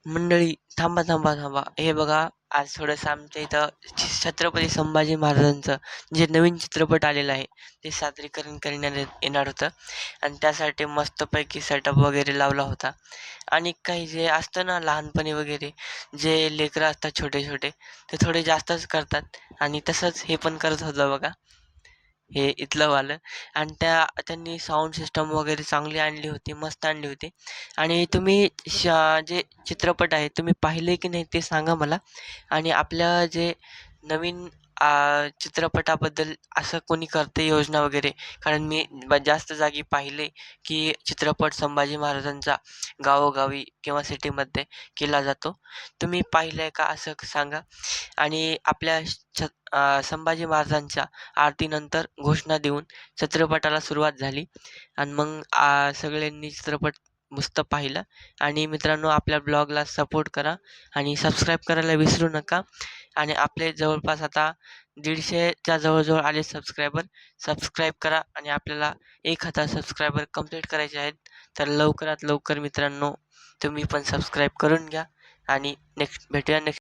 मंडळी, थांबा, थांबा, थांबा. हे बघा, आज थोडंसं आमच्या इथं छत्रपती संभाजी महाराजांचं जे नवीन चित्रपट आलेलं आहे, ते सादरीकरण करण्यात येणार होतं आणि त्यासाठी मस्तपैकी सेटअप वगैरे लावला होता. आणि काही जे असतं ना लहानपणी वगैरे, जे लेकरं असतात छोटे-छोटे, ते थोडे जास्तच करतात आणि तसंच हे पण करत होतं बघा. हे इथलं वालं आणि त्यांनी साउंड सिस्टम वगैरे चांगली आणली होती, मस्त आणली होती. आणि तुम्ही जे चित्रपट आहे तुम्ही पाहिले की नाही ते सांगा मला. आणि आपल्या जे नवीन चित्रपटाबद्दल असं कोणी करते योजना वगैरे, कारण मी जास्त जागी पाहिले की चित्रपट संभाजी महाराजांचा गावोगावी किंवा सिटीमध्ये केला जातो. तुम्ही पाहिलंय का असं सांगा. आणि आपल्या संभाजी महाराजांच्या आरतीनंतर घोषणा देऊन चित्रपटाला सुरुवात झाली आणि मग सगळ्यांनी चित्रपट मस्त पाहिला. आणि मित्रांनो, आपल्या ब्लॉगला सपोर्ट करा आणि सबस्क्राईब करायला विसरू नका. आणि आपले जवळपास आता 150च्या जवळ आले सबस्क्रायबर. सबस्क्राईब करा आणि आपल्याला 1000 सबस्क्रायबर कंप्लीट करायचे आहेत. तर लवकरात लवकर मित्रांनो, तुम्ही पण सबस्क्राईब करून घ्या आणि भेटूया नेक्स्ट